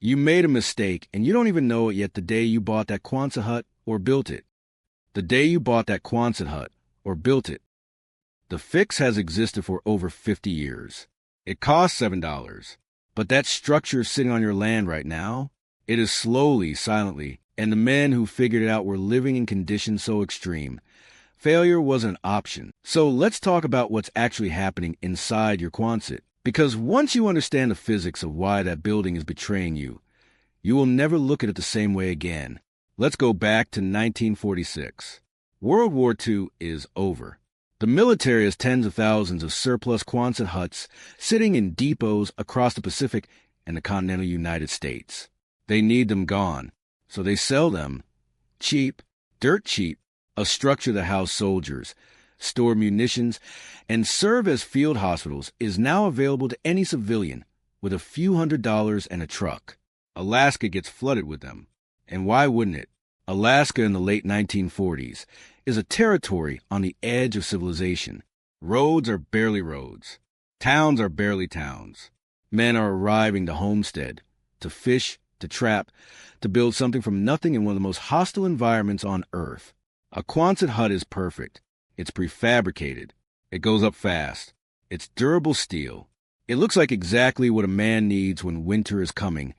You made a mistake, and you don't even know it yet the day you bought that Quonset hut or built it. The day you bought that Quonset hut or built it. The fix has existed for over 50 years. It costs $7, but that structure is sitting on your land right now. It is slowly, silently, and the men who figured it out were living in conditions so extreme. Failure wasn't an option. So let's talk about what's actually happening inside your Quonset. Because once you understand the physics of why that building is betraying you, you will never look at it the same way again. Let's go back to 1946. World War II is over. The military has tens of thousands of surplus Quonset huts sitting in depots across the Pacific and the continental United States. They need them gone, so they sell them. Cheap, dirt cheap, a structure that house soldiers, store munitions, and serve as field hospitals is now available to any civilian with a few $100s and a truck. Alaska gets flooded with them. And why wouldn't it? Alaska in the late 1940s is a territory on the edge of civilization. Roads are barely roads. Towns are barely towns. Men are arriving to homestead, to fish, to trap, to build something from nothing in one of the most hostile environments on Earth. A Quonset hut is perfect. It's prefabricated. It goes up fast. It's durable steel. It looks like exactly what a man needs when winter is coming,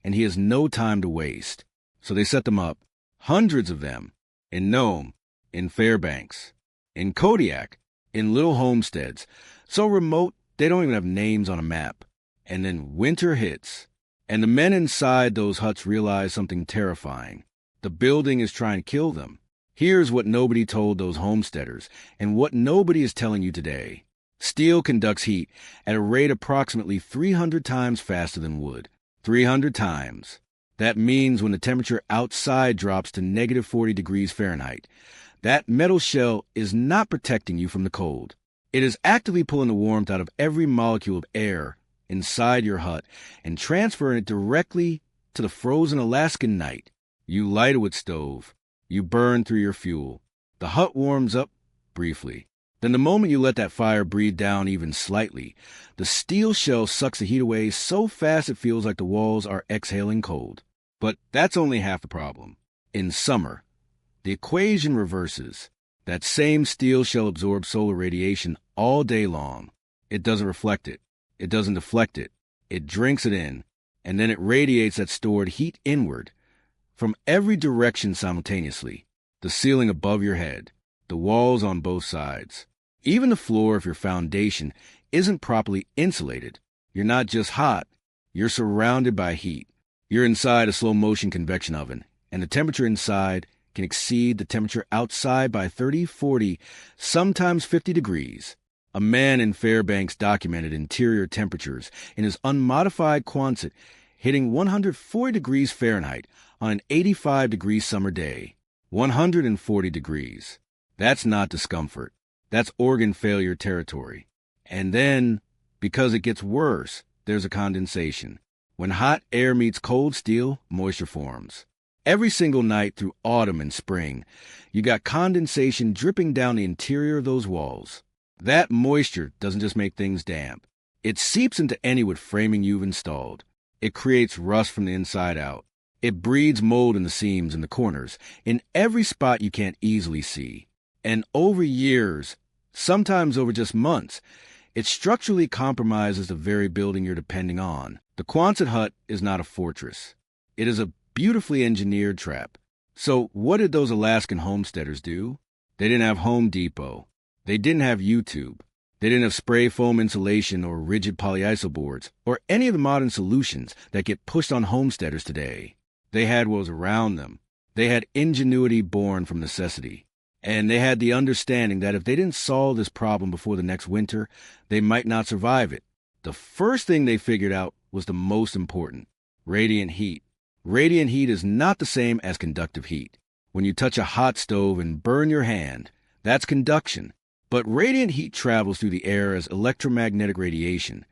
and he has no time to waste. So they set them up, hundreds of them, in Nome, in Fairbanks, in Kodiak, in little homesteads, so remote they don't even have names on a map. And then winter hits, and the men inside those huts realize something terrifying. The building is trying to kill them. Here's what nobody told those homesteaders, and what nobody is telling you today. Steel conducts heat at a rate approximately 300 times faster than wood. 300 times. That means when the temperature outside drops to negative 40 degrees Fahrenheit, that metal shell is not protecting you from the cold. It is actively pulling the warmth out of every molecule of air inside your hut and transferring it directly to the frozen Alaskan night. You light a wood stove. You burn through your fuel. The hut warms up briefly. Then the moment you let that fire breathe down even slightly, the steel shell sucks the heat away so fast it feels like the walls are exhaling cold. But that's only half the problem. In summer, the equation reverses. That same steel shell absorbs solar radiation all day long. It doesn't reflect it. It doesn't deflect it. It drinks it in, and then it radiates that stored heat inward from every direction simultaneously. The ceiling above your head, the walls on both sides. Even the floor if your foundation isn't properly insulated. You're not just hot, you're surrounded by heat. You're inside a slow-motion convection oven, and the temperature inside can exceed the temperature outside by 30, 40, sometimes 50 degrees. A man in Fairbanks documented interior temperatures in his unmodified Quonset hitting 140 degrees Fahrenheit on an 85-degree summer day. 140 degrees. That's not discomfort. That's organ failure territory. And then, because it gets worse, there's a condensation. When hot air meets cold steel, moisture forms. Every single night through autumn and spring, you got condensation dripping down the interior of those walls. That moisture doesn't just make things damp. It seeps into any wood framing you've installed. It creates rust from the inside out. It breeds mold in the seams and the corners, in every spot you can't easily see. And over years, sometimes over just months, it structurally compromises the very building you're depending on. The Quonset hut is not a fortress. It is a beautifully engineered trap. So what did those Alaskan homesteaders do? They didn't have Home Depot. They didn't have YouTube. They didn't have spray foam insulation or rigid polyiso boards or any of the modern solutions that get pushed on homesteaders today. They had what was around them. They had ingenuity born from necessity. And they had the understanding that if they didn't solve this problem before the next winter, they might not survive it. The first thing they figured out was the most important: radiant heat. Radiant heat is not the same as conductive heat. When you touch a hot stove and burn your hand, that's conduction. But radiant heat travels through the air as electromagnetic radiation,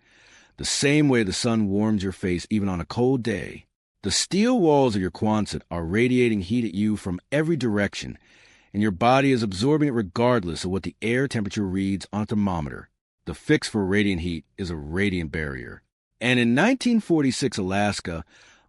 the same way the sun warms your face even on a cold day. The steel walls of your Quonset are radiating heat at you from every direction, and your body is absorbing it regardless of what the air temperature reads on a thermometer. The fix for radiant heat is a radiant barrier. And in 1946 Alaska,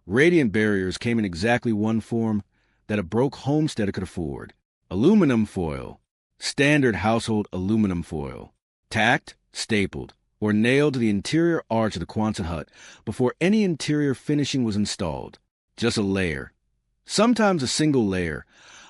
Radiant barriers came in exactly one form that a broke homesteader could afford. Aluminum foil, standard household aluminum foil, tacked, stapled, or nailed to the interior arch of the Quonset hut before any interior finishing was installed. Just a layer, sometimes a single layer,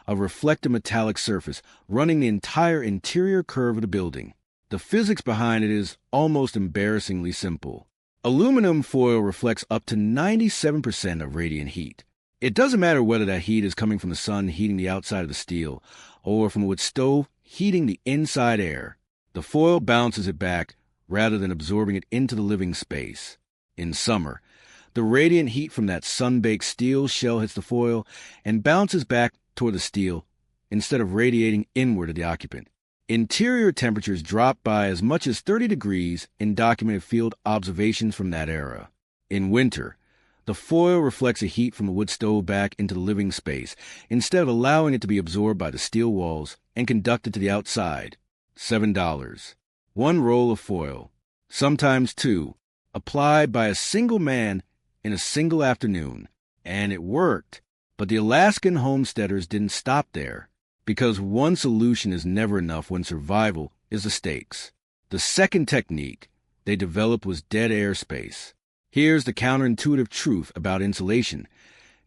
of reflective metallic surface running the entire interior curve of the building. The physics behind it is almost embarrassingly simple. Aluminum foil reflects up to 97% of radiant heat. It doesn't matter whether that heat is coming from the sun heating the outside of the steel or from a wood stove heating the inside air. The foil bounces it back rather than absorbing it into the living space. In summer, the radiant heat from that sun-baked steel shell hits the foil and bounces back toward the steel instead of radiating inward to the occupant. Interior temperatures drop by as much as 30 degrees in documented field observations from that era. In winter, the foil reflects the heat from the wood stove back into the living space instead of allowing it to be absorbed by the steel walls and conducted to the outside. $7. One roll of foil, sometimes two, applied by a single man in a single afternoon. And it worked. But the Alaskan homesteaders didn't stop there, because one solution is never enough when survival is the stakes. The second technique they developed was dead air space. Here's the counterintuitive truth about insulation.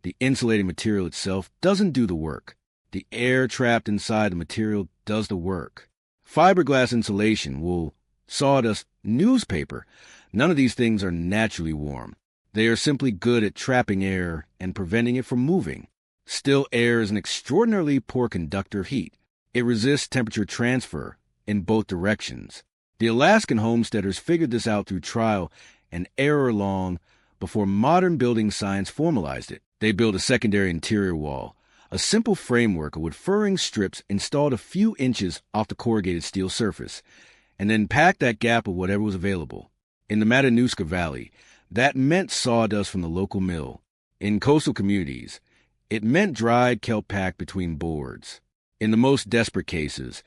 The insulating material itself doesn't do the work. The air trapped inside the material does the work. Fiberglass insulation, wool, sawdust, newspaper, none of these things are naturally warm. They are simply good at trapping air and preventing it from moving. Still air is an extraordinarily poor conductor of heat. It resists temperature transfer in both directions. The Alaskan homesteaders figured this out through trial and error long before modern building science formalized it. They built a secondary interior wall, a simple framework with furring strips installed a few inches off the corrugated steel surface, and then packed that gap with whatever was available. In the Matanuska Valley, that meant sawdust from the local mill. In coastal communities, it meant dried kelp packed between boards. In the most desperate cases,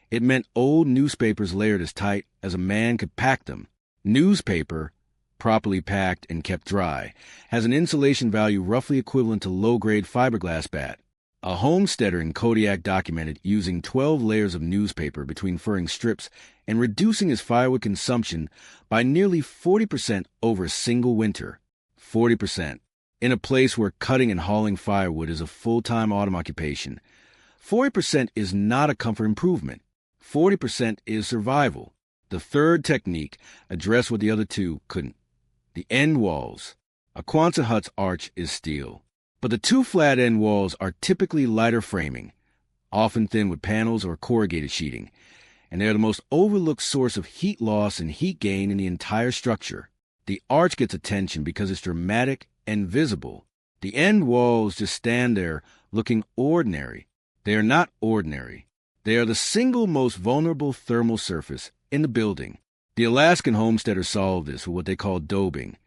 it meant old newspapers layered as tight as a man could pack them. Newspaper, properly packed and kept dry, has an insulation value roughly equivalent to low-grade fiberglass bat. A homesteader in Kodiak documented using 12 layers of newspaper between furring strips and reducing his firewood consumption by nearly 40% over a single winter. 40%. In a place where cutting and hauling firewood is a full-time autumn occupation, 40% is not a comfort improvement. 40% is survival. The third technique addressed what the other two couldn't. The end walls. A Quonset hut's arch is steel, but the two flat end walls are typically lighter framing, often thin with panels or corrugated sheeting, and they are the most overlooked source of heat loss and heat gain in the entire structure. The arch gets attention because it's dramatic and visible. The end walls just stand there looking ordinary. They are not ordinary. They are the single most vulnerable thermal surface in the building. The Alaskan homesteaders solved this with what they call daubing,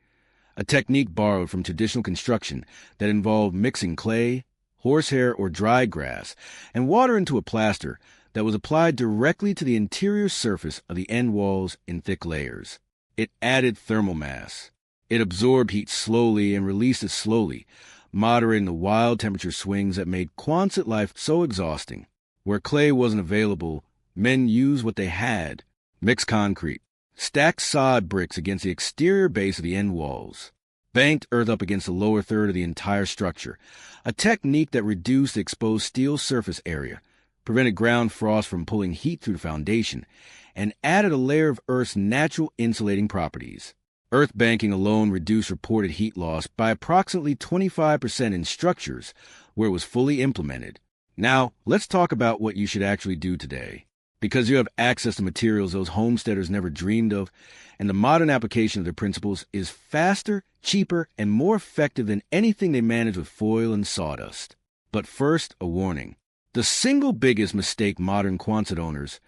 a technique borrowed from traditional construction that involved mixing clay, horsehair, or dried grass, and water into a plaster that was applied directly to the interior surface of the end walls in thick layers. It added thermal mass. It absorbed heat slowly and released it slowly, moderating the wild temperature swings that made Quonset life so exhausting. Where clay wasn't available, men used what they had: mixed concrete, stacked sod bricks against the exterior base of the end walls, banked earth up against the lower third of the entire structure, a technique that reduced the exposed steel surface area, prevented ground frost from pulling heat through the foundation, and added a layer of Earth's natural insulating properties. Earth banking alone reduced reported heat loss by approximately 25% in structures where it was fully implemented. Now, let's talk about what you should actually do today. Because you have access to materials those homesteaders never dreamed of, and the modern application of their principles is faster, cheaper, and more effective than anything they manage with foil and sawdust. But first, a warning. The single biggest mistake modern Quonset owners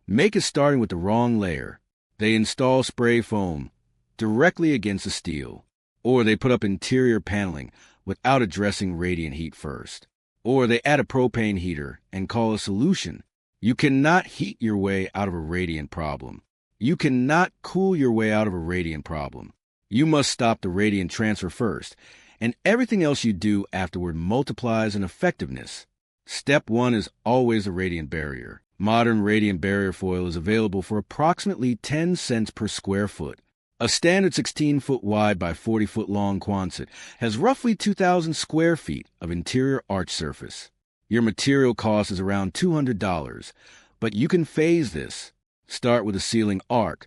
make is starting with the wrong layer. They install spray foam directly against the steel, or they put up interior paneling without addressing radiant heat first, or they add a propane heater and call a solution. You cannot heat your way out of a radiant problem. You cannot cool your way out of a radiant problem. You must stop the radiant transfer first, and everything else you do afterward multiplies in effectiveness. Step 1 is always a radiant barrier. Modern radiant barrier foil is available for approximately 10 cents per square foot. A standard 16-foot wide by 40-foot long Quonset has roughly 2,000 square feet of interior arch surface. Your material cost is around $200, but you can phase this. Start with a ceiling arc,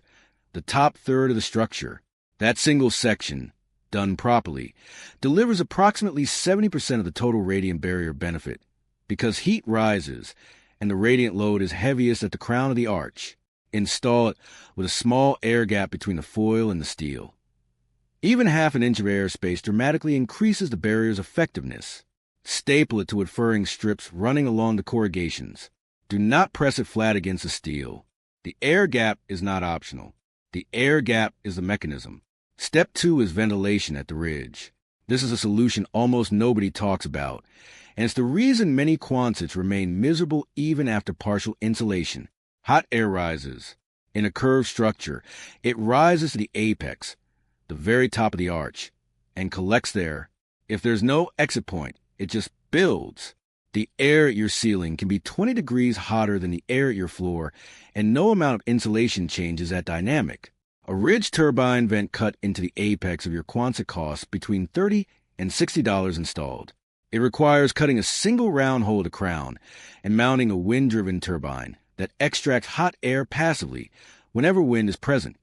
the top third of the structure. That single section, done properly, delivers approximately 70% of the total radiant barrier benefit because heat rises and the radiant load is heaviest at the crown of the arch. Install it with a small air gap between the foil and the steel. Even half an inch of airspace dramatically increases the barrier's effectiveness. Staple it to wood furring strips running along the corrugations. Do not press it flat against the steel. The air gap is not optional. The air gap is the mechanism. Step 2 is ventilation at the ridge. This is a solution almost nobody talks about, and it's the reason many Quonsets remain miserable even after partial insulation. Hot air rises. In a curved structure, it rises to the apex, the very top of the arch, and collects there. If there's no exit point, it just builds. The air at your ceiling can be 20 degrees hotter than the air at your floor, and no amount of insulation changes that dynamic. A ridge turbine vent cut into the apex of your Quonset costs between $30 and $60 installed. It requires cutting a single round hole at the crown and mounting a wind-driven turbine that extracts hot air passively whenever wind is present,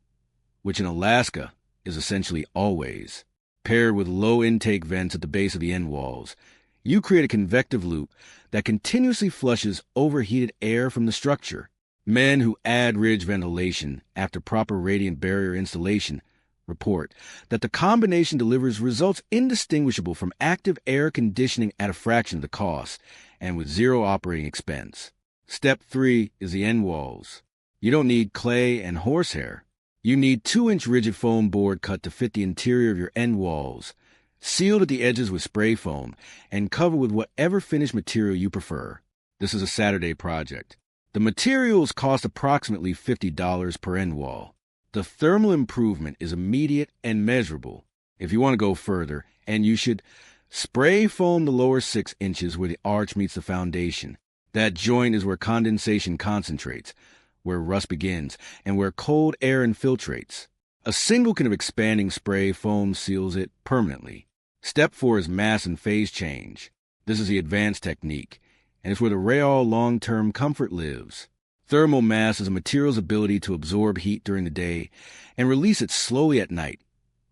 which in Alaska is essentially always. Paired with low intake vents at the base of the end walls, you create a convective loop that continuously flushes overheated air from the structure. Men who add ridge ventilation after proper radiant barrier installation report that the combination delivers results indistinguishable from active air conditioning at a fraction of the cost and with zero operating expense. Step 3 is the end walls. You don't need clay and horsehair. You need 2-inch rigid foam board cut to fit the interior of your end walls, sealed at the edges with spray foam, and covered with whatever finish material you prefer. This is a Saturday project. The materials cost approximately $50 per end wall. The thermal improvement is immediate and measurable. If you want to go further, and you should, spray foam the lower 6 inches where the arch meets the foundation. That joint is where condensation concentrates, where rust begins, and where cold air infiltrates. A single can of expanding spray foam seals it permanently. Step 4 is mass and phase change. This is the advanced technique, and it's where the real long-term comfort lives. Thermal mass is a material's ability to absorb heat during the day and release it slowly at night,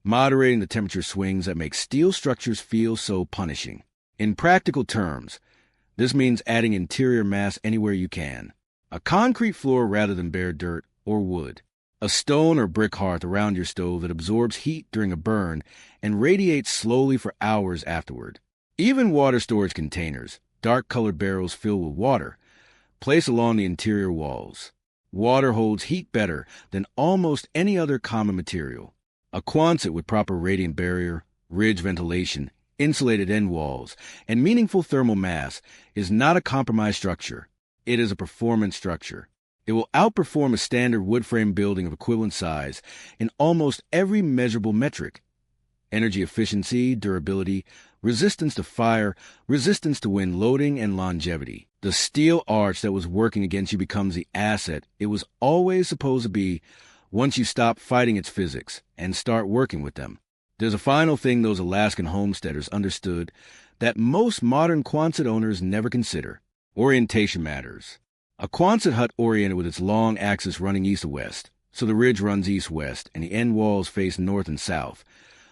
moderating the temperature swings that make steel structures feel so punishing. In practical terms, this means adding interior mass anywhere you can. A concrete floor rather than bare dirt or wood. A stone or brick hearth around your stove that absorbs heat during a burn and radiates slowly for hours afterward. Even water storage containers, dark-colored barrels filled with water, place along the interior walls. Water holds heat better than almost any other common material. A Quonset with proper radiant barrier, ridge ventilation, insulated end walls, and meaningful thermal mass is not a compromised structure. It is a performance structure. It will outperform a standard wood frame building of equivalent size in almost every measurable metric. Energy efficiency, durability, resistance to fire, resistance to wind loading, and longevity. The steel arch that was working against you becomes the asset it was always supposed to be once you stop fighting its physics and start working with them. There's a final thing those Alaskan homesteaders understood that most modern Quonset owners never consider. Orientation matters. A Quonset hut oriented with its long axis running east to west, so the ridge runs east-west and the end walls face north and south,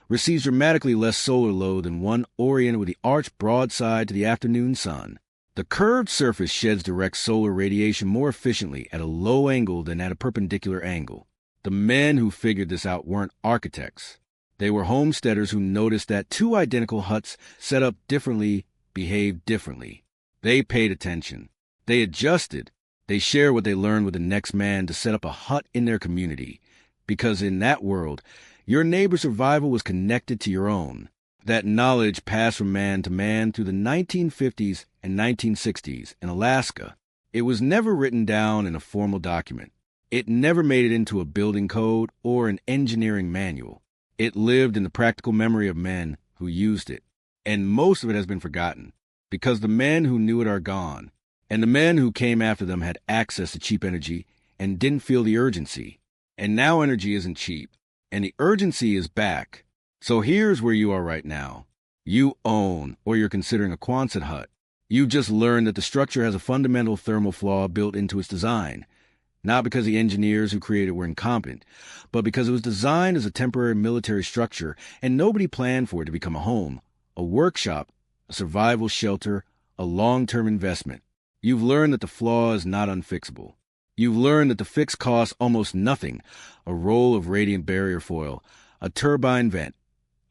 receives dramatically less solar load than one oriented with the arch broadside to the afternoon sun. The curved surface sheds direct solar radiation more efficiently at a low angle than at a perpendicular angle. The men who figured this out weren't architects. They were homesteaders who noticed that two identical huts set up differently behaved differently. They paid attention. They adjusted. They shared what they learned with the next man to set up a hut in their community, because in that world, your neighbor's survival was connected to your own. That knowledge passed from man to man through the 1950s and 1960s in Alaska. It was never written down in a formal document. It never made it into a building code or an engineering manual. It lived in the practical memory of men who used it. And most of it has been forgotten, because the men who knew it are gone, and the men who came after them had access to cheap energy and didn't feel the urgency. And now energy isn't cheap, and the urgency is back. So here's where you are right now. You own, or you're considering, a Quonset hut. You just learned that the structure has a fundamental thermal flaw built into its design, not because the engineers who created it were incompetent, but because it was designed as a temporary military structure and nobody planned for it to become a home, a workshop, a survival shelter, a long-term investment. You've learned that the flaw is not unfixable. You've learned that the fix costs almost nothing: a roll of radiant barrier foil, a turbine vent,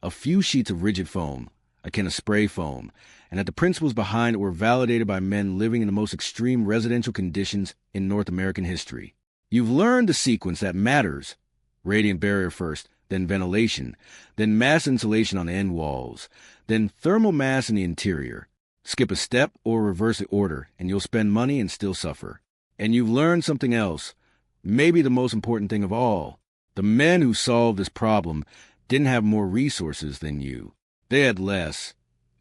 a few sheets of rigid foam, akin to spray foam, and that the principles behind it were validated by men living in the most extreme residential conditions in North American history. You've learned the sequence that matters: radiant barrier first, then ventilation, then mass insulation on the end walls, then thermal mass in the interior. Skip a step or reverse the order, and you'll spend money and still suffer. And you've learned something else, maybe the most important thing of all. The men who solved this problem didn't have more resources than you. They had less,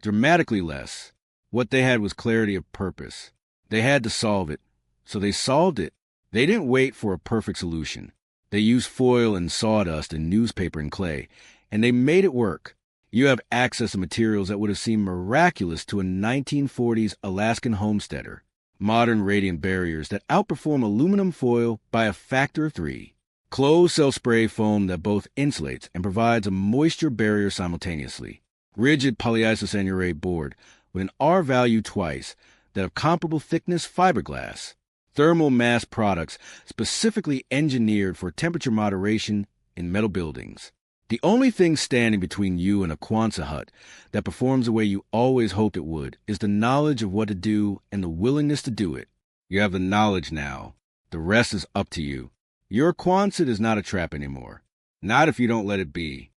dramatically less. What they had was clarity of purpose. They had to solve it, so they solved it. They didn't wait for a perfect solution. They used foil and sawdust and newspaper and clay, and they made it work. You have access to materials that would have seemed miraculous to a 1940s Alaskan homesteader. Modern radiant barriers that outperform aluminum foil by a factor of 3. Closed-cell spray foam that both insulates and provides a moisture barrier simultaneously. Rigid polyisosanurate board with an R value twice that of comparable thickness fiberglass. Thermal mass products specifically engineered for temperature moderation in metal buildings. The only thing standing between you and a Quonset hut that performs the way you always hoped it would is the knowledge of what to do and the willingness to do it. You have the knowledge now. The rest is up to you. Your Quonset is not a trap anymore. Not if you don't let it be.